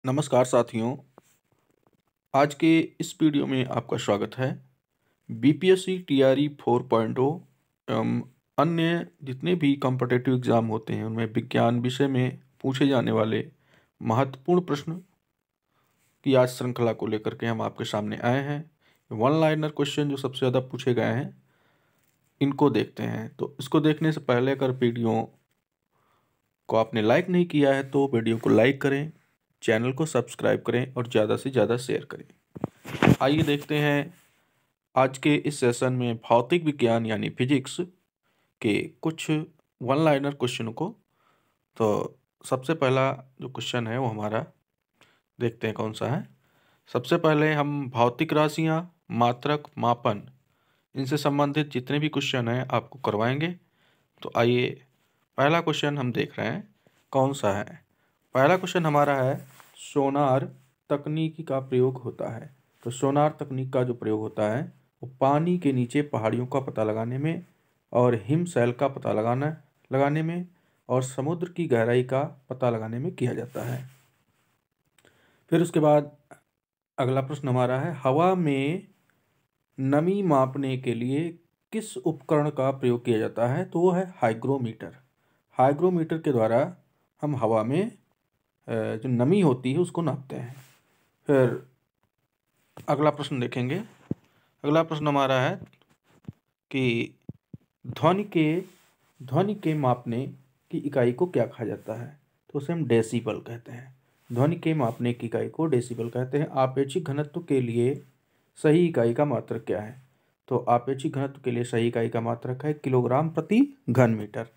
नमस्कार साथियों। आज के इस वीडियो में आपका स्वागत है। बीपीएससी टीआरई 4.0 एवं अन्य जितने भी कॉम्पिटिटिव एग्ज़ाम होते हैं उनमें विज्ञान विषय में पूछे जाने वाले महत्वपूर्ण प्रश्न की आज श्रृंखला को लेकर के हम आपके सामने आए हैं। वन लाइनर क्वेश्चन जो सबसे ज़्यादा पूछे गए हैं इनको देखते हैं। तो इसको देखने से पहले अगर वीडियो को आपने लाइक नहीं किया है तो वीडियो को लाइक करें, चैनल को सब्सक्राइब करें और ज़्यादा से ज़्यादा शेयर करें। आइए देखते हैं आज के इस सेशन में भौतिक विज्ञान यानी फिजिक्स के कुछ वन लाइनर क्वेश्चनों को। तो सबसे पहला जो क्वेश्चन है वो हमारा देखते हैं कौन सा है। सबसे पहले हम भौतिक राशियाँ, मात्रक, मापन इनसे संबंधित जितने भी क्वेश्चन हैं आपको करवाएंगे। तो आइए पहला क्वेश्चन हम देख रहे हैं कौन सा है। पहला क्वेश्चन हमारा है सोनार तकनीक का प्रयोग होता है। तो सोनार तकनीक का जो प्रयोग होता है वो पानी के नीचे पहाड़ियों का पता लगाने में और हिमशैल का पता लगाने में और समुद्र की गहराई का पता लगाने में किया जाता है। फिर उसके बाद अगला प्रश्न हमारा है हवा में नमी मापने के लिए किस उपकरण का प्रयोग किया जाता है। तो वो है हाइग्रोमीटर। हाइग्रोमीटर के द्वारा हम हवा में जो नमी होती है उसको नापते हैं। फिर अगला प्रश्न देखेंगे। अगला प्रश्न हमारा है कि ध्वनि के मापने की इकाई को क्या कहा जाता है। तो उसे हम डेसिबल कहते हैं। ध्वनि के मापने की इकाई को डेसिबल कहते हैं। आपेक्षिक घनत्व के लिए सही इकाई का मात्रक क्या है। तो आपेक्षिक घनत्व के लिए सही इकाई का मात्रक है किलोग्राम प्रति घन मीटर।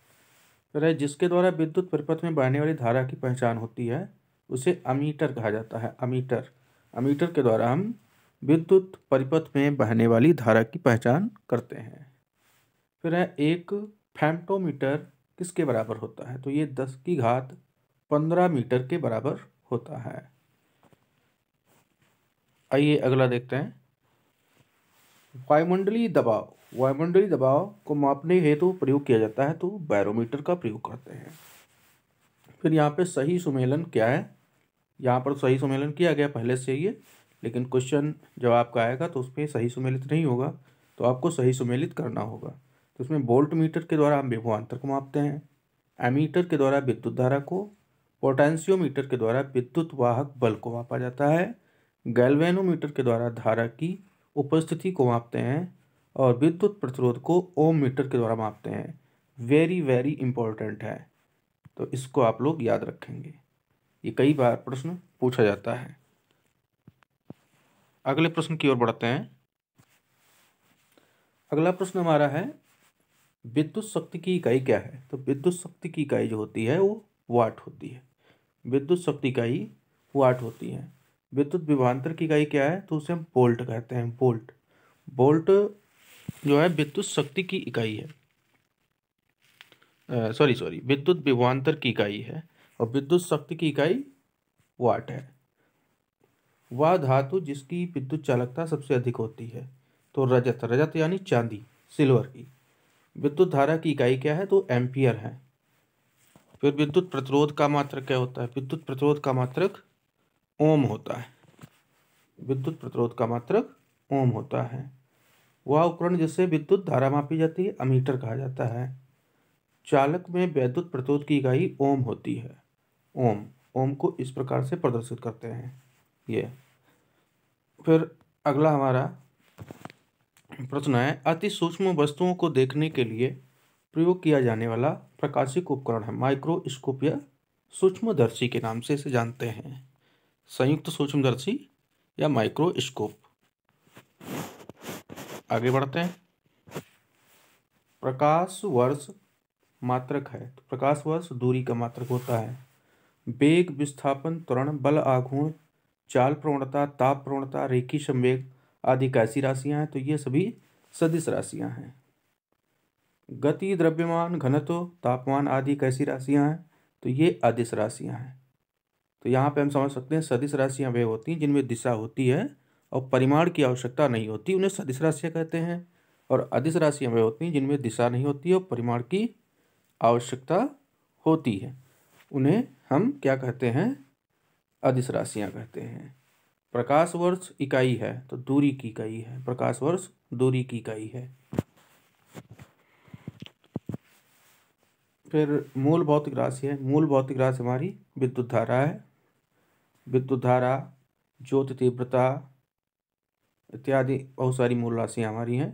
फिर है जिसके द्वारा विद्युत परिपथ में बहने वाली धारा की पहचान होती है उसे अमीटर कहा जाता है। अमीटर के द्वारा हम विद्युत परिपथ में बहने वाली धारा की पहचान करते हैं। फिर है एक फेम्टोमीटर किसके बराबर होता है। तो ये 10⁻15 मीटर के बराबर होता है। आइए अगला देखते हैं। वायुमंडलीय दबाव को मापने हेतु प्रयोग किया जाता है तो बैरोमीटर का प्रयोग करते हैं। फिर यहाँ पे सही सुमेलन क्या है। यहाँ पर सही सुमेलन किया गया पहले से ही, लेकिन क्वेश्चन जब आपका आएगा तो उसमें सही सुमेलित नहीं होगा तो आपको सही सुमेलित करना होगा। तो उसमें वोल्ट मीटर के द्वारा हम विभवांतर को मापते हैं, एमीटर के द्वारा विद्युत धारा को, पोटेंशियोमीटर के द्वारा विद्युत वाहक बल को मापा जाता है, गैल्वेनोमीटर के द्वारा धारा की उपस्थिति को मापते हैं और विद्युत प्रतिरोध को ओम मीटर के द्वारा मापते हैं। वेरी वेरी इंपॉर्टेंट है, तो इसको आप लोग याद रखेंगे, ये कई बार प्रश्न पूछा जाता है। अगले प्रश्न की ओर बढ़ते हैं। अगला प्रश्न हमारा है विद्युत शक्ति की इकाई क्या है। तो विद्युत शक्ति की इकाई जो होती है वो वाट होती है। विद्युत शक्ति इकाई वाट होती है। विद्युत विभवांतर की इकाई क्या है। तो उसे हम वोल्ट कहते हैं। वोल्ट जो है विद्युत शक्ति की इकाई है। सॉरी विद्युत विभवांतर की इकाई है और विद्युत शक्ति की इकाई वाट है। वह धातु जिसकी विद्युत चालकता सबसे अधिक होती है। तो रजत यानी चांदी, सिल्वर की। विद्युत धारा की इकाई क्या है। तो एम्पियर है। फिर विद्युत प्रतिरोध का मात्रक क्या होता है। विद्युत प्रतिरोध का मात्रक ओम होता है। विद्युत प्रतिरोध का मात्रक ओम होता है। वह उपकरण जिससे विद्युत धारा मापी जाती है अमीटर कहा जाता है। चालक में विद्युत प्रतिरोध की इकाई ओम होती है। ओम को इस प्रकार से प्रदर्शित करते हैं ये। फिर अगला हमारा प्रश्न है अति सूक्ष्म वस्तुओं को देखने के लिए प्रयोग किया जाने वाला प्रकाशिक उपकरण है माइक्रोस्कोप या सूक्ष्मदर्शी के नाम से इसे जानते हैं। संयुक्त सूक्ष्मदर्शी या माइक्रोस्कोप। आगे बढ़ते हैं। प्रकाश वर्ष मात्रक है। तो प्रकाश वर्ष दूरी का मात्रक होता है। वेग, विस्थापन, त्वरण, बल आघूर्ण, चाल प्रवणता, ताप प्रवणता, रेखीय संवेग आदि कैसी राशियां हैं। तो ये सभी सदिश राशियां हैं। गति, द्रव्यमान, घनत्व, तापमान आदि कैसी राशियां हैं। तो ये अदिश राशियां हैं। तो यहाँ पे हम समझ सकते हैं सदिश राशियां वे होती हैं जिनमें दिशा होती है और परिमाण की आवश्यकता नहीं होती, उन्हें सदिश राशियां कहते हैं। और अदिश राशियां वे होती हैं जिनमें दिशा नहीं होती और परिमाण की आवश्यकता होती है, उन्हें हम क्या कहते हैं, अदिश राशियाँ कहते हैं। प्रकाश वर्ष इकाई है तो दूरी की इकाई है, प्रकाश वर्ष दूरी की इकाई है। फिर मूल भौतिक राशि है। मूल भौतिक राशि हमारी विद्युत धारा है। विद्युत धारा, ज्योति तीव्रता इत्यादि बहुत सारी मूल राशियाँ हमारी हैं।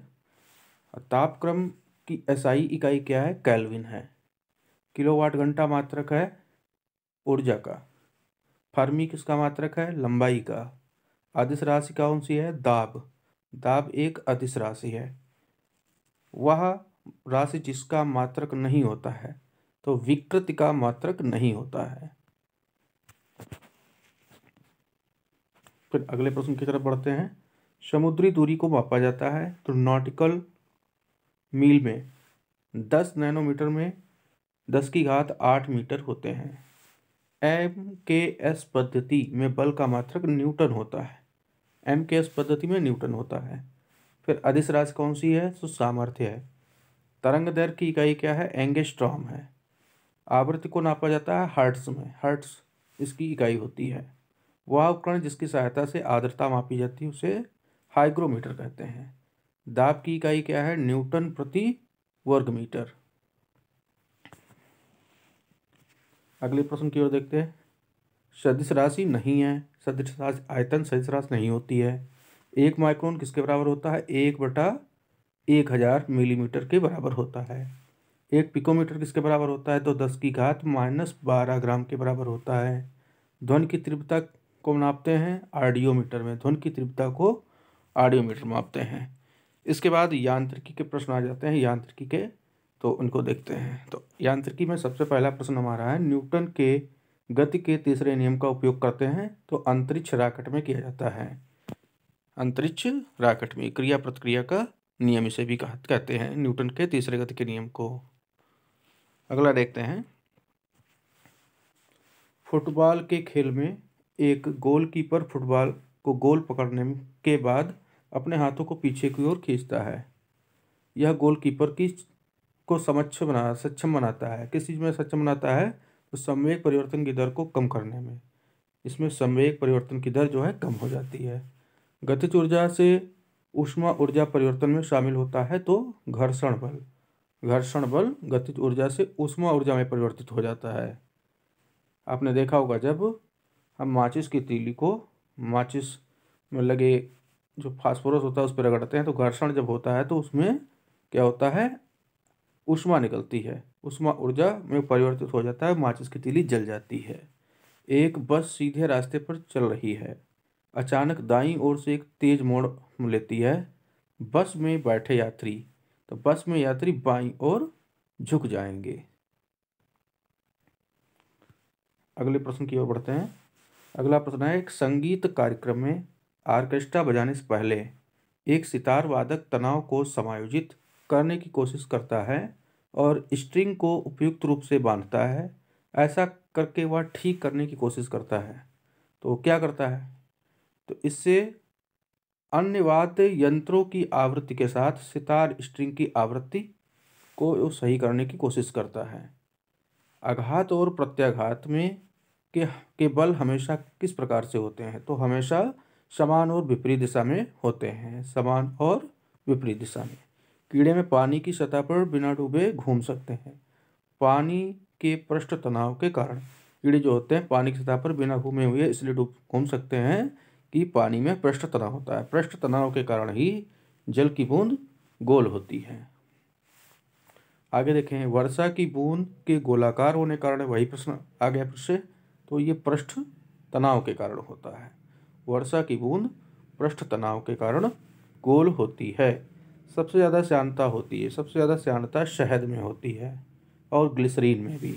तापक्रम की एसआई इकाई क्या है? केल्विन है। किलोवाट घंटा मात्रक है ऊर्जा का। फर्मी किसका मात्रक है? लंबाई का। अदिश राशि कौन सी है? दाब। दाब एक अदिश राशि है। वह राशि जिसका मात्रक नहीं होता है, तो विकृति का मात्रक नहीं होता है। फिर अगले प्रश्न की तरफ बढ़ते हैं। समुद्री दूरी को मापा जाता है तो नॉटिकल मील में 10 नैनोमीटर में 10⁸ मीटर होते हैं। MKS पद्धति में बल का मात्रक न्यूटन होता है। MKS पद्धति में न्यूटन होता है। फिर अदिश राशि कौन सी है? तो सामर्थ्य है। तरंग दैर्घ्य की इकाई क्या है? एंगस्ट्रॉम है। आवृत्ति को नापा जाता है हर्ट्ज में, हर्ट्ज इसकी इकाई होती है। वह उपकरण जिसकी सहायता से आर्द्रता मापी जाती है उसे हाइग्रोमीटर कहते हैं। दाब की इकाई क्या है? न्यूटन प्रति वर्ग मीटर। अगले प्रश्न की ओर देखते हैं। सदिश राशि नहीं है। सदिश राशि आयतन सदिश राशि नहीं होती है। 1 माइक्रोन किसके बराबर होता है? 1/1000 मिलीमीटर के बराबर होता है। 1 पिकोमीटर किसके बराबर होता है? तो 10⁻12 ग्राम के बराबर होता है। ध्वनि की तीव्रता को नापते हैं आर्डियोमीटर में। ध्वनि की तीव्रता को आर्डियोमीटर मापते हैं। इसके बाद यांत्रिकी के प्रश्न आ जाते हैं। यांत्रिकी के तो उनको देखते हैं। तो यांत्रिकी में सबसे पहला प्रश्न हमारा है, न्यूटन के गति के तीसरे नियम का उपयोग करते हैं तो अंतरिक्ष रॉकेट में किया जाता है। अंतरिक्ष रॉकेट में क्रिया प्रतिक्रिया का नियम इसे भी कहते हैं, न्यूटन के तीसरे गति के नियम को। अगला देखते हैं। फुटबॉल के खेल में एक गोलकीपर फुटबॉल को गोल पकड़ने के बाद अपने हाथों को पीछे की ओर खींचता है। यह गोलकीपर की को सक्षम बनाता है। किस चीज़ में सक्षम बनाता है? तो संवेग परिवर्तन की दर को कम करने में। इसमें संवेग परिवर्तन की दर जो है कम हो जाती है। गतिज ऊर्जा से ऊष्मा ऊर्जा परिवर्तन में शामिल होता है तो घर्षण बल। घर्षण बल गतिज ऊर्जा से ऊष्मा ऊर्जा में परिवर्तित हो जाता है। आपने देखा होगा जब हम माचिस की तीली को माचिस में लगे जो फास्फोरस होता है उस पर रगड़ते हैं तो घर्षण जब होता है तो उसमें क्या होता है? ऊष्मा निकलती है। ऊष्मा ऊर्जा में परिवर्तित हो जाता है, माचिस की तीली जल जाती है। एक बस सीधे रास्ते पर चल रही है। अचानक दाईं ओर से एक तेज मोड़ लेती है। बस में बैठे यात्री, तो बस में यात्री बाईं ओर झुक जाएंगे। अगले प्रश्न की ओर बढ़ते हैं। अगला प्रश्न है, एक संगीत कार्यक्रम में ऑर्केस्ट्रा बजाने से पहले एक सितार वादक तनाव को समायोजित करने की कोशिश करता है और स्ट्रिंग को उपयुक्त रूप से बांधता है। ऐसा करके वह ठीक करने की कोशिश करता है तो क्या करता है? तो इससे अन्य वाद्य यंत्रों की आवृत्ति के साथ सितार स्ट्रिंग की आवृत्ति को सही करने की कोशिश करता है। आघात और प्रत्याघात में के बल हमेशा किस प्रकार से होते हैं? तो हमेशा समान और विपरीत दिशा में होते हैं। समान और विपरीत दिशा में। कीड़े में पानी की सतह पर बिना डूबे घूम सकते हैं। पानी के पृष्ठ तनाव के कारण कीड़े जो होते हैं पानी की सतह पर बिना घूमे हुए इसलिए घूम सकते हैं कि पानी में पृष्ठ तनाव होता है। पृष्ठ तनाव के कारण ही जल की बूंद गोल होती है। आगे देखें, वर्षा की बूंद के गोलाकार होने के कारण, वही प्रश्न आ गया फिर से, तो ये पृष्ठ तनाव के कारण होता है। वर्षा की बूंद पृष्ठ तनाव के कारण गोल होती है। सबसे ज़्यादा श्यानता होती है, सबसे ज़्यादा श्यानता शहद में होती है और ग्लिसरीन में भी।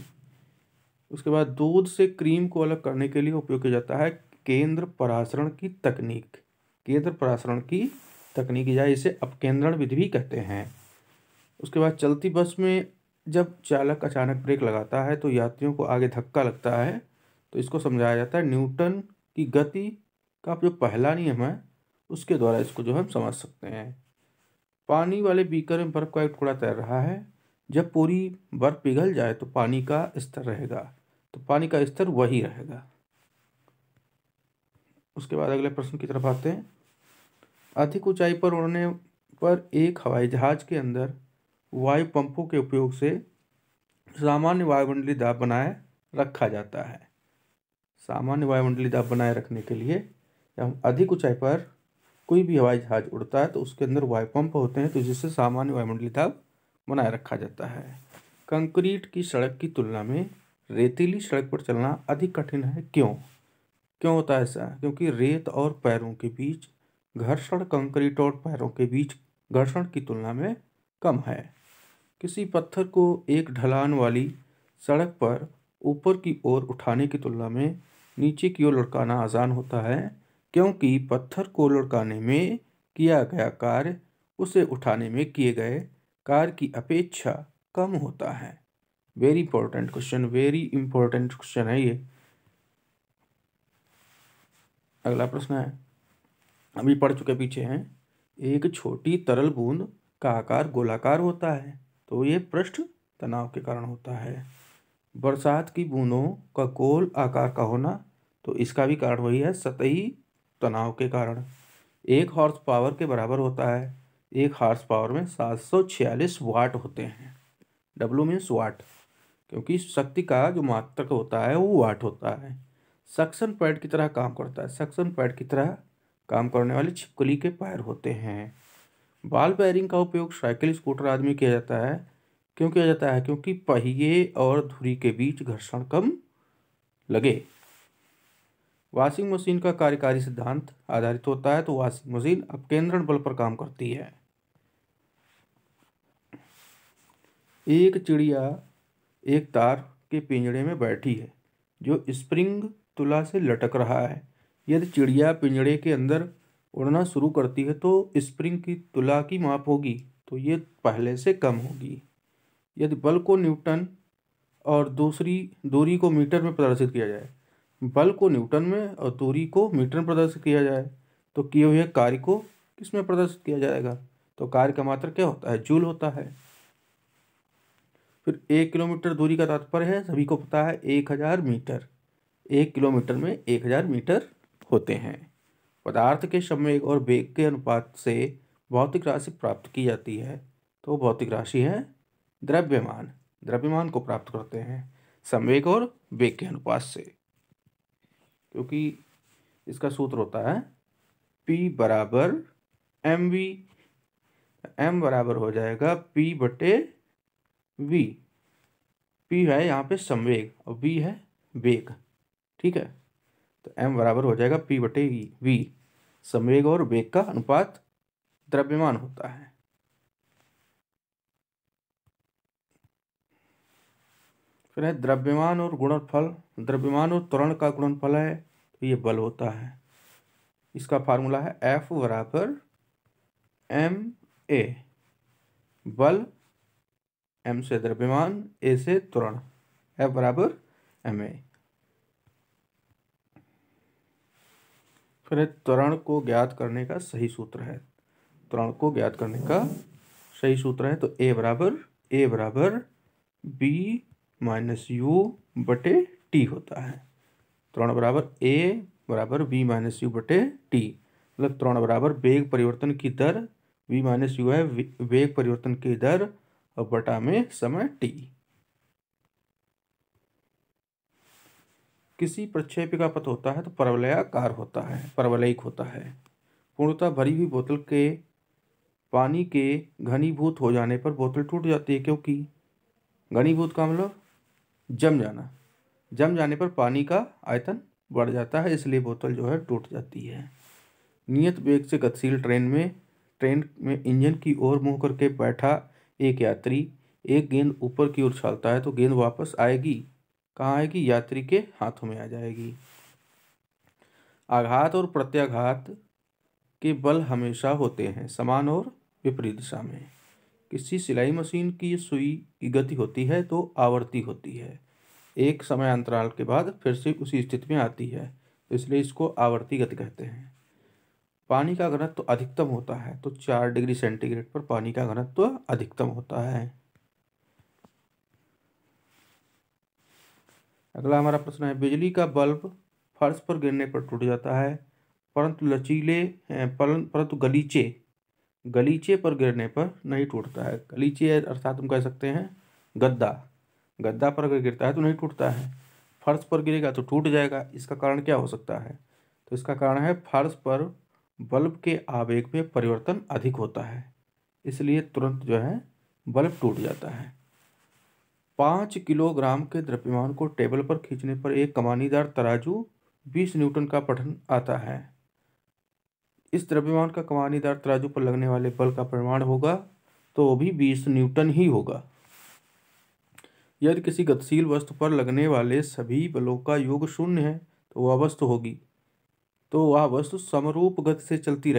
उसके बाद दूध से क्रीम को अलग करने के लिए उपयोग किया जाता है केंद्र परासरण की तकनीक। केंद्र परासरण की तकनीक या इसे अपकेंद्रण विधि भी कहते हैं। उसके बाद चलती बस में जब चालक अचानक ब्रेक लगाता है तो यात्रियों को आगे धक्का लगता है तो इसको समझाया जाता है न्यूटन की गति का जो पहला नियम है उसके द्वारा इसको जो हम समझ सकते हैं। पानी वाले बीकर में बर्फ का एक टुकड़ा तैर रहा है। जब पूरी बर्फ पिघल जाए तो पानी का स्तर रहेगा, तो पानी का स्तर वही रहेगा। उसके बाद अगले प्रश्न की तरफ आते हैं। अधिक ऊंचाई पर उड़ने पर एक हवाई जहाज के अंदर वायु पंपों के उपयोग से सामान्य वायुमंडलीय दाब बनाए रखा जाता है। सामान्य वायुमंडलीय दाब बनाए रखने के लिए जब हम अधिक ऊंचाई पर कोई भी हवाई जहाज उड़ता है तो उसके अंदर वायु पंप होते हैं, तो जिससे सामान्य वायुमंडलीय दाब बनाए रखा जाता है। कंक्रीट की सड़क की तुलना में रेतीली सड़क पर चलना अधिक कठिन है, क्यों? क्यों होता है ऐसा? क्योंकि रेत और पैरों के बीच घर्षण कंक्रीट और पैरों के बीच घर्षण की तुलना में कम है। किसी पत्थर को एक ढलान वाली सड़क पर ऊपर की ओर उठाने की तुलना में नीचे की ओर लुढ़काना आसान होता है, क्योंकि पत्थर को लुढ़काने में किया गया कार्य उसे उठाने में किए गए कार्य की अपेक्षा कम होता है। Very important question, very important question है ये। अगला प्रश्न है, अभी पढ़ चुके पीछे हैं। एक छोटी तरल बूंद का आकार गोलाकार होता है, तो ये पृष्ठ तनाव के कारण होता है। बरसात की बूंदों का गोल आकार का होना, तो इसका भी कारण वही है, सतही तनाव के कारण। 1 हॉर्स पावर के बराबर होता है। 1 हॉर्स पावर में 746 वाट होते हैं। W मीन्स वाट, क्योंकि शक्ति का जो मात्रक होता है वो वाट होता है। सक्शन पैड की तरह काम करता है। सक्शन पैड की तरह काम करने वाली छिपकली के पैर होते हैं। बॉल बेयरिंग का उपयोग साइकिल, स्कूटर आदि में किया जाता है। क्यों किया जाता है? क्योंकि पहिए और धुरी के बीच घर्षण कम लगे। वॉशिंग मशीन का कार्यकारी सिद्धांत आधारित होता है, तो वॉशिंग मशीन अपकेंद्रण बल पर काम करती है। एक चिड़िया एक तार के पिंजरे में बैठी है जो स्प्रिंग तुला से लटक रहा है। यदि चिड़िया पिंजरे के अंदर उड़ना शुरू करती है तो स्प्रिंग की तुला की माप होगी, तो ये पहले से कम होगी। यदि बल को न्यूटन और दूसरी दूरी को मीटर में प्रदर्शित किया जाए, बल को न्यूटन में और दूरी को मीटर में प्रदर्शित किया जाए, तो किए हुए कार्य को किस में प्रदर्शित किया जाएगा? तो कार्य का मात्रक क्या होता है? जूल होता है। फिर 1 किलोमीटर दूरी का तात्पर्य है, सभी को पता है, 1000 मीटर। 1 किलोमीटर में 1000 मीटर होते हैं। पदार्थ के संवेग और वेग के अनुपात से भौतिक राशि प्राप्त की जाती है, तो भौतिक राशि है द्रव्यमान। द्रव्यमान को प्राप्त करते हैं संवेग और वेग के अनुपात से, क्योंकि इसका सूत्र होता है P बराबर mv। m बराबर हो जाएगा P बटे v। P है यहाँ पे संवेग और v है वेग, ठीक है। तो m बराबर हो जाएगा P बटे v। संवेग और वेग का अनुपात द्रव्यमान होता है। फिर है द्रव्यमान और गुणनफल। द्रव्यमान और त्वरण का गुणनफल है, तो ये बल होता है। इसका फार्मूला है F बराबर ma। बल m से द्रव्यमान, a से त्वरण, F बराबर ma। फिर त्वरण को ज्ञात करने का सही सूत्र है। त्वरण को ज्ञात करने का सही सूत्र है, तो a बराबर b माइनस यू बटे टी होता है। त्वरण बराबर a बराबर b माइनस यू बटे टी, मतलब त्वरण बराबर वेग परिवर्तन की दर, v माइनस यू है वेग परिवर्तन की दर, और बटा में समय t। किसी प्रक्षेपी का पथ होता है तो परवलयाकार होता है, परवलयिक होता है। पूर्णतः भरी हुई बोतल के पानी के घनीभूत हो जाने पर बोतल टूट जाती है, क्योंकि घनीभूत का मतलब जम जाना। जम जाने पर पानी का आयतन बढ़ जाता है, इसलिए बोतल जो है टूट जाती है। नियत वेग से गतिशील ट्रेन में इंजन की ओर मुंह करके बैठा एक यात्री एक गेंद ऊपर की ओर उछालता है, तो गेंद वापस आएगी, कहाँ आएगी? यात्री के हाथों में आ जाएगी। आघात और प्रत्याघात के बल हमेशा होते हैं समान और विपरीत दिशा में। किसी सिलाई मशीन की सुई की गति होती है तो आवर्ती होती है, एक समय अंतराल के बाद फिर से उसी स्थिति में आती है, तो इसलिए इसको आवर्ती गति कहते हैं। पानी का घनत्व अधिकतम होता है, तो 4 डिग्री सेंटीग्रेड पर पानी का घनत्व अधिकतम होता है। अगला हमारा प्रश्न है, बिजली का बल्ब फर्श पर गिरने पर टूट जाता है परंतु लचीले परंतु गलीचे पर गिरने पर नहीं टूटता है। गलीचे अर्थात हम कह सकते हैं गद्दा पर अगर गिरता है तो नहीं टूटता है, फर्श पर गिरेगा तो टूट जाएगा। इसका कारण क्या हो सकता है? तो इसका कारण है फर्श पर बल्ब के आवेग में परिवर्तन अधिक होता है, इसलिए तुरंत जो है बल्ब टूट जाता है। 5 किलोग्राम के द्रव्यमान को टेबल पर खींचने पर एक कमानीदार तराजू 20 न्यूटन का पठन आता है। इस द्रव्यमान का कमानीदार तराजू पर लगने वाले बल का परिमाण होगा तो वो भी 20 न्यूटन ही होगा। यदि किसी गतिशील वस्तु पर लगने वाले सभी बलों का योग 0 है तो वह वस्तु समरूप गति से चलती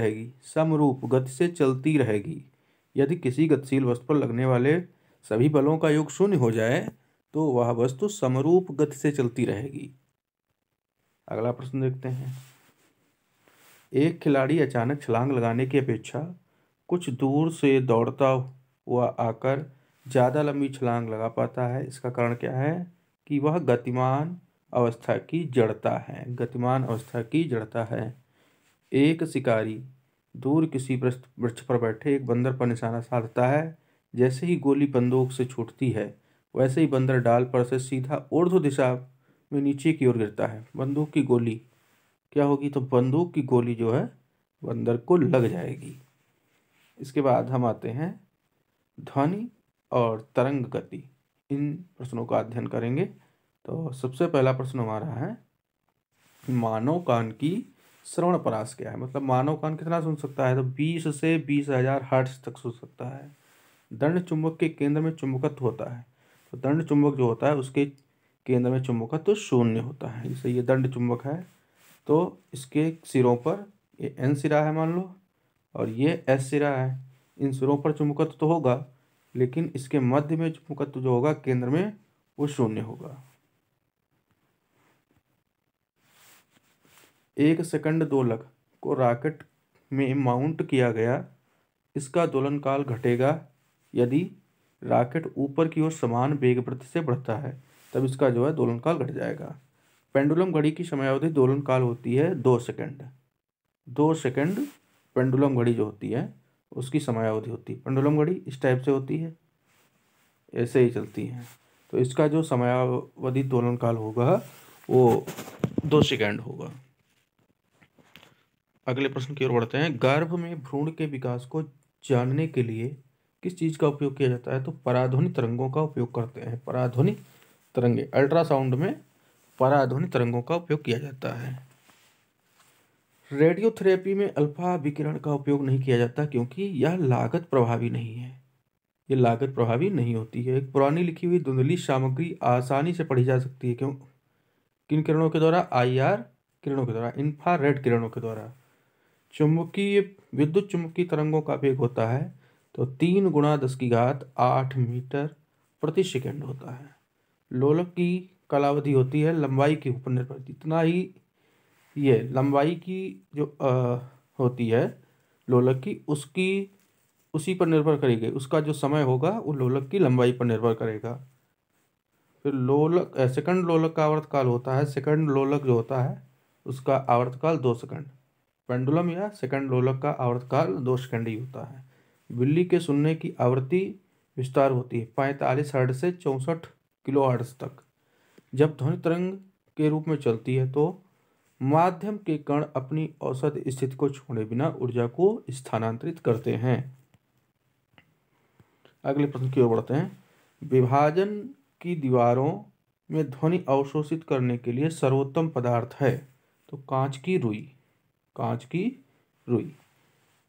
रहेगी। यदि किसी गतिशील वस्तु पर लगने वाले सभी बलों का योग 0 हो जाए तो वह वस्तु समरूप गति से चलती रहेगी। अगला प्रश्न देखते हैं। एक खिलाड़ी अचानक छलांग लगाने की अपेक्षा कुछ दूर से दौड़ता हुआ आकर ज़्यादा लंबी छलांग लगा पाता है। इसका कारण क्या है? कि वह गतिमान अवस्था की जड़ता है। एक शिकारी दूर किसी वृक्ष पर बैठे एक बंदर पर निशाना साधता है। जैसे ही गोली बंदूक से छूटती है वैसे ही बंदर डाल पर से सीधा ऊर्ध्व दिशा में नीचे की ओर गिरता है। बंदूक की गोली क्या होगी? तो बंदूक की गोली जो है बंदर को लग जाएगी। इसके बाद हम आते हैं ध्वनि और तरंग गति, इन प्रश्नों का अध्ययन करेंगे। तो सबसे पहला प्रश्न हमारा है मानव कान की श्रवण परास क्या है? मतलब मानव कान कितना सुन सकता है? तो 20 से 20,000 हर्ट्ज तक सुन सकता है। दंड चुंबक के केंद्र में चुंबकत्व होता है, तो दंड चुंबक जो होता है उसके केंद्र में चुंबकत्व 0 होता है। जैसे ये दंड चुंबक है तो इसके सिरों पर ये N सिरा है मान लो और ये S सिरा है। इन सिरों पर चुंबकत्व तो होगा लेकिन इसके मध्य में चुंबकत्व जो होगा केंद्र में वो 0 होगा। 1 सेकंड दोलक को रॉकेट में माउंट किया गया, इसका दोलन काल घटेगा यदि रॉकेट ऊपर की ओर समान वेग वृत्ति से बढ़ता है, तब इसका जो है दोलन काल घट जाएगा। पेंडुलम घड़ी की समयावधि दोलन काल होती है 2 सेकंड। 2 सेकंड पेंडुलम घड़ी जो होती है उसकी समयावधि होती है। पेंडुलम घड़ी इस टाइप से होती है, ऐसे ही चलती है, तो इसका जो समयावधि दोलन काल होगा वो 2 सेकंड होगा। अगले प्रश्न की ओर बढ़ते हैं। गर्भ में भ्रूण के विकास को जानने के लिए किस चीज़ का उपयोग किया जाता है? तो पराध्वनि तरंगों का उपयोग करते हैं। पराध्वनि तरंगे, अल्ट्रासाउंड में पराध्वनि तरंगों का उपयोग किया जाता है। रेडियोथेरेपी में अल्फा विकिरण का उपयोग नहीं किया जाता क्योंकि यह लागत प्रभावी नहीं होती है। एक पुरानी लिखी हुई धुंधली सामग्री आसानी से पढ़ी जा सकती है। क्यों? किन किरणों के द्वारा? IR किरणों के द्वारा, इंफ्रारेड किरणों के द्वारा। विद्युत चुम्बकीय तरंगों का वेग होता है तो 3 × 10⁸ मीटर प्रति सेकंड होता है। लोलक की कालावधि होती है लंबाई के ऊपर निर्भर, जितना ही ये लंबाई की जो होती है लोलक की उसी पर निर्भर करेगी। उसका जो समय होगा वो लोलक की लंबाई पर निर्भर करेगा। फिर सेकंड लोलक का आवर्तकाल होता है। सेकंड लोलक जो होता है उसका आवर्तकाल 2 सेकंड। पेंडुलम या सेकंड लोलक का आवर्तकाल 2 सेकंड ही होता है। बिल्ली के सुनने की आवृत्ति विस्तार होती है 45 हर्ट्ज से 64 किलो हर्ट्ज तक। जब ध्वनि तरंग के रूप में चलती है तो माध्यम के कण अपनी औसत स्थिति को छोड़े बिना ऊर्जा को स्थानांतरित करते हैं। अगले प्रश्न की ओर बढ़ते हैं। विभाजन की दीवारों में ध्वनि अवशोषित करने के लिए सर्वोत्तम पदार्थ है? तो कांच की रुई।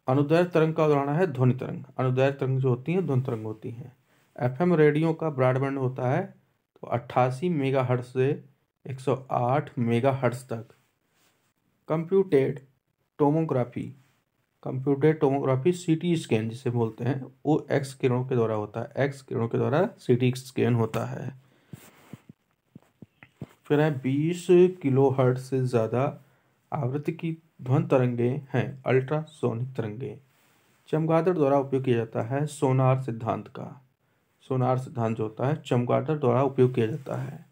अनुदैर्घ्य तरंग का उदाहरण है ध्वनि तरंग। अनुदैर्घ्य तरंग जो होती है ध्वनि तरंग होती है। FM रेडियो का ब्रॉडबैंड होता है तो 88 मेगाहर्ट्ज से 108 मेगाहर्ट्ज तक। कंप्यूटेड टोमोग्राफी CT स्कैन जिसे बोलते हैं वो X किरणों के द्वारा होता है। X किरणों के द्वारा CT स्कैन होता है। फिर है 20 किलोहर्ट्ज से ज़्यादा आवृत्ति की ध्वनि तरंगे हैं अल्ट्रासोनिक तरंगे। चमगादड़ द्वारा उपयोग किया जाता है सोनार सिद्धांत जो होता है चमगादड़ द्वारा उपयोग किया जाता है।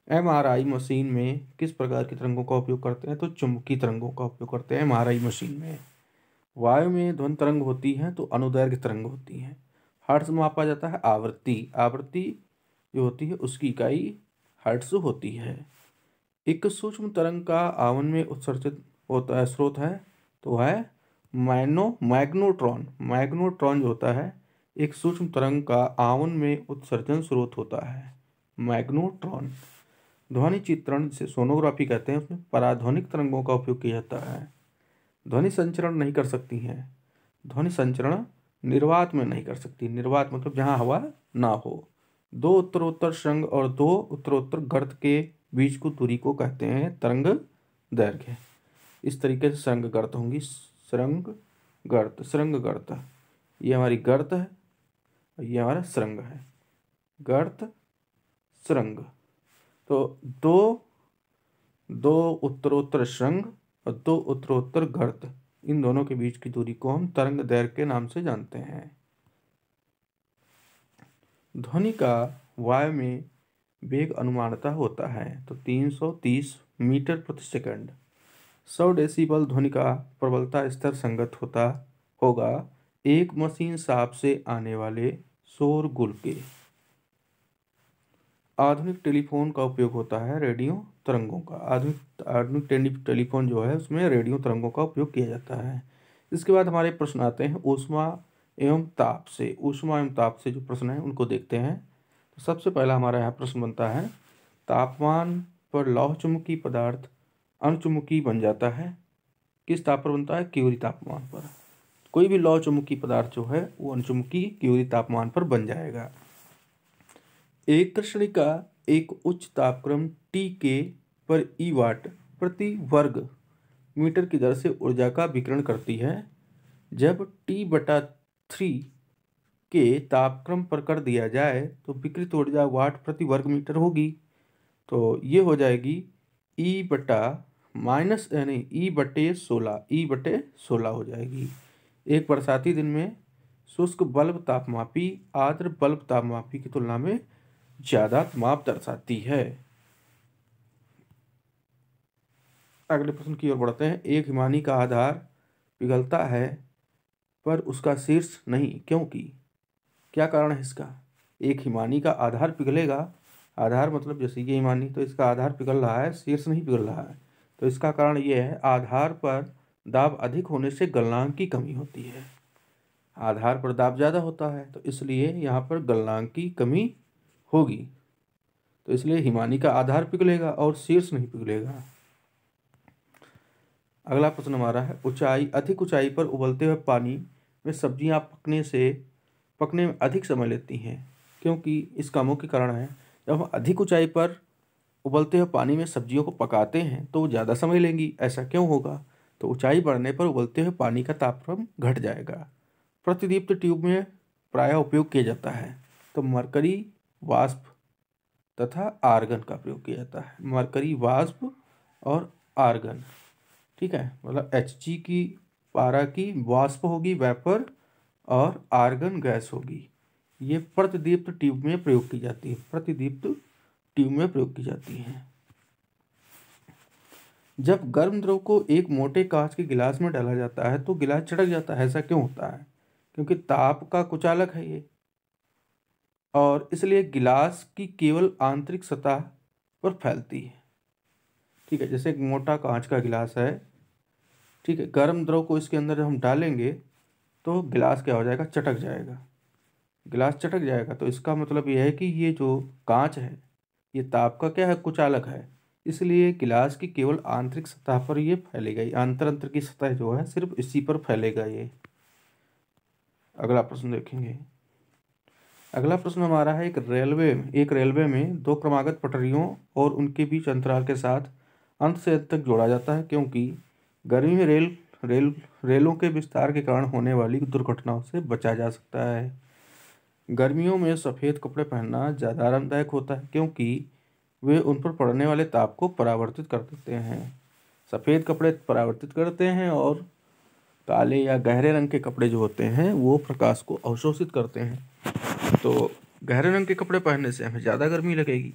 एमआरआई मशीन में किस प्रकार की तरंगों का उपयोग करते हैं? तो चुंबकीय तरंगों का उपयोग करते हैं एमआरआई मशीन में। वायु में ध्वनि तरंग होती है तो अनुदैर्घ्य तरंग होती है। हर्ट्ज में मापा जाता है आवृत्ति। आवृत्ति जो होती है उसकी इकाई हर्ट्ज होती है। एक सूक्ष्म तरंग का आवन में उत्सर्जित होता है स्रोत है तो वह है मैग्नेट्रॉन। मैग्नेट्रॉन जो होता है एक सूक्ष्म तरंग का आवन में उत्सर्जन स्रोत होता है मैग्नेट्रॉन। ध्वनि चित्रण जिसे सोनोग्राफी कहते हैं उसमें पराध्वनिक तरंगों का उपयोग किया जाता है। ध्वनि संचरण नहीं कर सकती हैं। ध्वनि संचरण निर्वात में नहीं कर सकती। निर्वात मतलब जहाँ हवा ना हो। दो उत्तरोत्तर श्रृंग और दो उत्तरोत्तर गर्त के बीच की दूरी को कहते हैं तरंग दैर्घ्य। इस तरीके से श्रृंग गर्त होंगी। श्रृंग गर्त ये हमारी गर्त है और ये हमारा श्रृंग है। गर्त श्रृंग तो दो उत्तरोत्तर श्रृंग और दो उत्तरोत्तर गर्त इन दोनों के बीच की दूरी को हम तरंग दैर्घ्य के नाम से जानते हैं। ध्वनि का वायु में वेग अनुमानतः होता है तो 330 मीटर प्रति सेकंड। 100 डेसिबल ध्वनि का प्रबलता स्तर संगत होगा एक मशीन शाफ्ट से आने वाले शोरगुल के। आधुनिक टेलीफोन का उपयोग होता है रेडियो तरंगों का। आधुनिक टेलीफोन जो है उसमें रेडियो तरंगों का उपयोग किया जाता है। इसके बाद हमारे प्रश्न आते हैं ऊष्मा एवं ताप से। ऊष्मा एवं ताप से जो प्रश्न है उनको देखते हैं। तो सबसे पहला हमारा यहाँ प्रश्न बनता है तापमान पर लौह चुंबकीय पदार्थ अणुचुंबकीय बन जाता है। किस ताप पर बनता है? क्यूरी तापमान पर। कोई भी लौह चुंबकीय पदार्थ जो है वो अणुचुंबकीय क्यूरी तापमान पर बन जाएगा। एक कृष्णिका एक उच्च तापक्रम T के पर ई वाट प्रति वर्ग मीटर की दर से ऊर्जा का विकिरण करती है। जब T/3 के तापक्रम पर कर दिया जाए तो विकिरित ऊर्जा वाट प्रति वर्ग मीटर होगी। तो ये हो जाएगी E/16 हो जाएगी। एक बरसाती दिन में शुष्क बल्ब तापमापी आर्द्र बल्ब तापमापी की तुलना में ज्यादा माप दर्शाती है। अगले प्रश्न की ओर बढ़ते हैं। एक हिमानी का आधार पिघलता है पर उसका शीर्ष नहीं, क्योंकि? क्या कारण है इसका? एक हिमानी का आधार पिघलेगा। आधार मतलब जैसे ये हिमानी तो इसका आधार पिघल रहा है, शीर्ष नहीं पिघल रहा है। तो इसका कारण ये है आधार पर दाब अधिक होने से गलनांक की कमी होती है। आधार पर दाब ज़्यादा होता है तो इसलिए यहाँ पर गलनांक की कमी होगी। तो इसलिए हिमानी का आधार पिघलेगा और शीर्ष नहीं पिघलेगा। अगला प्रश्न हमारा है अधिक ऊंचाई पर उबलते हुए पानी में सब्जियां पकने में अधिक समय लेती हैं, क्योंकि इसका मुख्य कारण है जब हम अधिक ऊंचाई पर उबलते हुए पानी में सब्जियों को पकाते हैं तो वो ज़्यादा समय लेंगी। ऐसा क्यों होगा? तो ऊंचाई बढ़ने पर उबलते हुए पानी का तापक्रम घट जाएगा। प्रतिदीप्त ट्यूब में प्रायः उपयोग किया जाता है तो मरकरी वाष्प तथा आर्गन का प्रयोग किया जाता है। मरकरी वाष्प और आर्गन, ठीक है, मतलब Hg की पारा की वाष्प होगी वेपर और आर्गन गैस होगी। ये प्रतिदीप्त ट्यूब में प्रयोग की जाती है। प्रतिदीप्त ट्यूब में प्रयोग की जाती है। जब गर्म द्रव को एक मोटे कांच के गिलास में डाला जाता है तो गिलास चटक जाता है। ऐसा क्यों होता है? क्योंकि ताप का कुचालक है ये, और इसलिए गिलास की केवल आंतरिक सतह पर फैलती है। ठीक है, जैसे एक मोटा कांच का गिलास है, ठीक है, गर्म द्रव को इसके अंदर जब हम डालेंगे तो गिलास क्या हो जाएगा? चटक जाएगा। गिलास चटक जाएगा तो इसका मतलब यह है कि ये जो कांच है ये ताप का क्या है? कुचालक है। इसलिए गिलास की केवल आंतरिक सतह पर ये फैलेगा। अंतर की सतह जो है सिर्फ इसी पर फैलेगा ये। अगला प्रश्न देखेंगे। अगला प्रश्न हमारा है एक रेलवे में दो क्रमागत पटरियों और उनके बीच अंतराल के साथ अंत से अंत तक जोड़ा जाता है, क्योंकि गर्मी में रेलों के विस्तार के कारण होने वाली दुर्घटनाओं से बचा जा सकता है। गर्मियों में सफ़ेद कपड़े पहनना ज़्यादा आरामदायक होता है, क्योंकि वे उन पर पड़ने वाले ताप को परावर्तित कर देते हैं। सफ़ेद कपड़े परावर्तित करते हैं और काले या गहरे रंग के कपड़े जो होते हैं वो प्रकाश को अवशोषित करते हैं। तो गहरे रंग के कपड़े पहनने से हमें ज़्यादा गर्मी लगेगी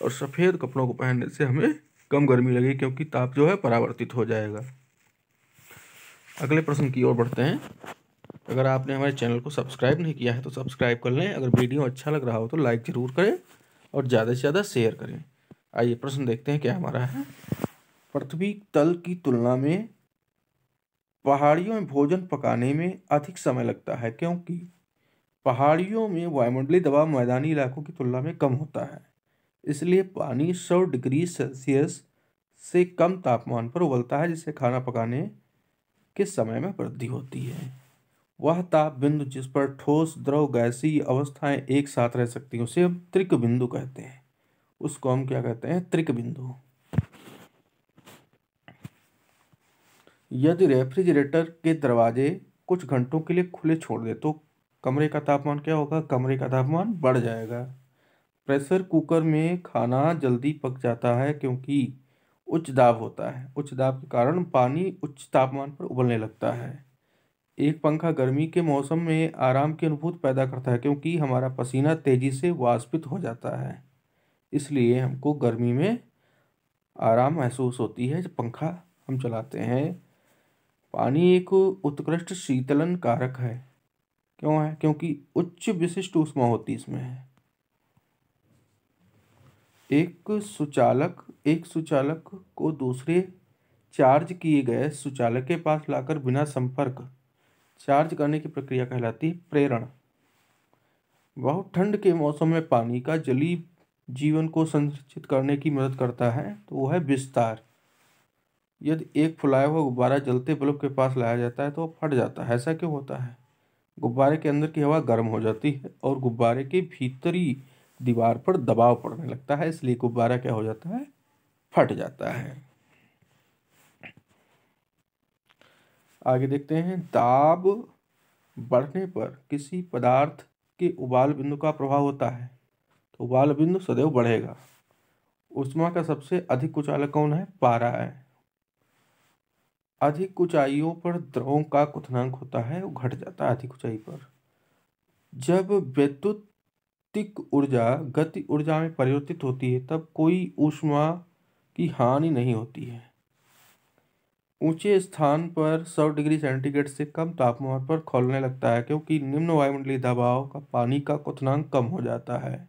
और सफ़ेद कपड़ों को पहनने से हमें कम गर्मी लगेगी, क्योंकि ताप जो है परावर्तित हो जाएगा। अगले प्रश्न की ओर बढ़ते हैं। अगर आपने हमारे चैनल को सब्सक्राइब नहीं किया है तो सब्सक्राइब कर लें। अगर वीडियो अच्छा लग रहा हो तो लाइक ज़रूर करें और ज़्यादा से ज़्यादा शेयर करें। आइए प्रश्न देखते हैं क्या हमारा है। पृथ्वी तल की तुलना में पहाड़ियों में भोजन पकाने में अधिक समय लगता है, क्योंकि पहाड़ियों में वायुमंडलीय दबाव मैदानी इलाकों की तुलना में कम होता है। इसलिए पानी 100 डिग्री सेल्सियस से कम तापमान पर उबलता है, जिससे खाना पकाने के समय में वृद्धि होती है। वह ताप बिंदु जिस पर ठोस, द्रव, गैसीय अवस्थाएं एक साथ रह सकती हैं उसे हम त्रिक बिंदु कहते हैं। उसको हम क्या कहते हैं? त्रिक बिंदु। यदि रेफ्रिजरेटर के दरवाजे कुछ घंटों के लिए खुले छोड़ दे तो कमरे का तापमान क्या होगा? कमरे का तापमान बढ़ जाएगा। प्रेशर कुकर में खाना जल्दी पक जाता है क्योंकि उच्च दाब होता है। उच्च दाब के कारण पानी उच्च तापमान पर उबलने लगता है। एक पंखा गर्मी के मौसम में आराम की अनुभूति पैदा करता है, क्योंकि हमारा पसीना तेजी से वाष्पित हो जाता है। इसलिए हमको गर्मी में आराम महसूस होती है जब पंखा हम चलाते हैं। पानी एक उत्कृष्ट शीतलन कारक है। क्यों है? क्योंकि उच्च विशिष्ट ऊष्मा होती इसमें है। एक सुचालक को दूसरे चार्ज किए गए सुचालक के पास लाकर बिना संपर्क चार्ज करने की प्रक्रिया कहलाती है प्रेरण। बहुत ठंड के मौसम में पानी का जलीय जीवन को संरक्षित करने की मदद करता है, तो वह है विस्तार। यदि एक फुलाया हुआ गुब्बारा जलते बल्ब के पास लाया जाता है तो वह फट जाता है। ऐसा क्यों होता है? गुब्बारे के अंदर की हवा गर्म हो जाती है और गुब्बारे के भीतरी दीवार पर दबाव पड़ने लगता है, इसलिए गुब्बारा क्या हो जाता है? फट जाता है। आगे देखते हैं। दाब बढ़ने पर किसी पदार्थ के उबाल बिंदु का प्रभाव होता है, तो उबाल बिंदु सदैव बढ़ेगा। ऊष्मा का सबसे अधिक कुचालक कौन है? पारा है। अधिक ऊंचाइयों पर द्रवों का क्वथनांक होता है, वो घट जाता है अधिक ऊंचाई पर। जब वैद्युतिक ऊर्जा गति ऊर्जा में परिवर्तित होती है तब कोई ऊष्मा की हानि नहीं होती है। ऊंचे स्थान पर 100 डिग्री सेंटीग्रेड से कम तापमान पर खौलने लगता है, क्योंकि निम्न वायुमंडलीय दबाव का पानी का क्वथनांक कम हो जाता है।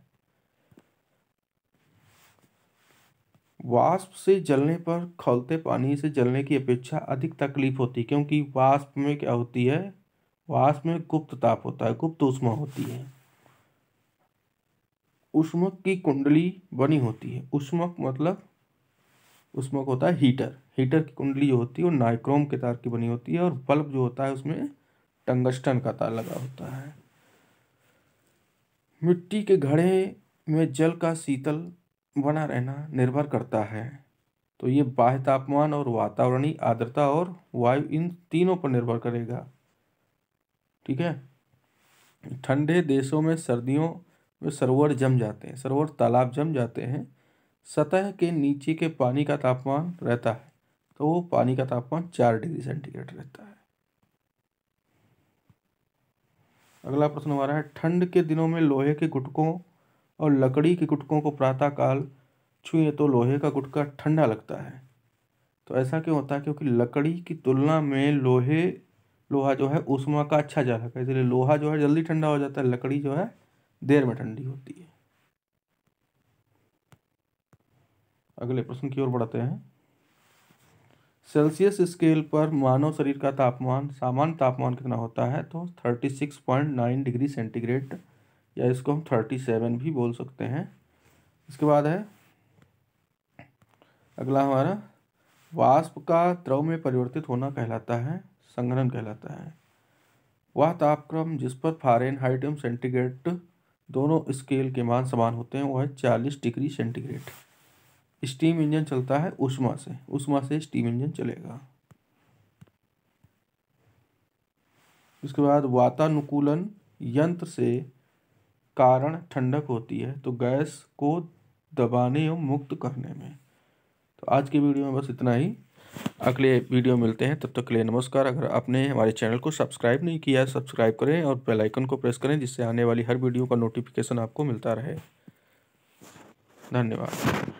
वाष्प से जलने पर खौलते पानी से जलने की अपेक्षा अधिक तकलीफ होती है, क्योंकि वाष्प में क्या होती है? वाष्प में गुप्त ताप होता है, गुप्त ऊष्मा होती है। ऊष्मक की कुंडली बनी होती है। ऊष्मक मतलब ऊष्मक होता है हीटर। हीटर की कुंडली जो होती है वो नाइक्रोम के तार की बनी होती है, और बल्ब जो होता है उसमें टंगस्टन का तार लगा होता है। मिट्टी के घड़े में जल का शीतल बना रहना निर्भर करता है, तो ये बाह्य तापमान और वातावरणीय आर्द्रता और वायु इन तीनों पर निर्भर करेगा। ठीक है। ठंडे देशों में सर्दियों में सरोवर जम जाते हैं, सरोवर तालाब जम जाते हैं। सतह के नीचे के पानी का तापमान रहता है, तो वो पानी का तापमान 4 डिग्री सेंटीग्रेड रहता है। अगला प्रश्न हमारा है। ठंड के दिनों में लोहे के गुटकों और लकड़ी के गुटकों को प्रातःकाल छुए तो लोहे का गुटका ठंडा लगता है, तो ऐसा क्यों होता है? क्योंकि लकड़ी की तुलना में लोहा जो है ऊष्मा का अच्छा चालक है, इसलिए लोहा जो है जल्दी ठंडा हो जाता है, लकड़ी जो है देर में ठंडी होती है। अगले प्रश्न की ओर बढ़ते हैं। सेल्सियस स्केल पर मानव शरीर का तापमान, सामान्य तापमान कितना होता है? तो 36.9 डिग्री सेंटीग्रेड, या इसको हम 37 भी बोल सकते हैं। इसके बाद है अगला हमारा, वाष्प का द्रव में परिवर्तित होना कहलाता है संघनन कहलाता है। वह तापक्रम जिस पर फ़ारेनहाइट एवं सेंटीग्रेड दोनों स्केल के मान समान होते हैं वह है 40 डिग्री सेंटीग्रेड। स्टीम इंजन चलता है ऊष्मा से स्टीम इंजन चलेगा। उसके बाद वातानुकूलन यंत्र से कारण ठंडक होती है, तो गैस को दबाने एवं मुक्त करने में। तो आज की वीडियो में बस इतना ही। अगले वीडियो मिलते हैं, तब तक के लिए नमस्कार। अगर आपने हमारे चैनल को सब्सक्राइब नहीं किया है सब्सक्राइब करें और बेल आइकन को प्रेस करें, जिससे आने वाली हर वीडियो का नोटिफिकेशन आपको मिलता रहे। धन्यवाद।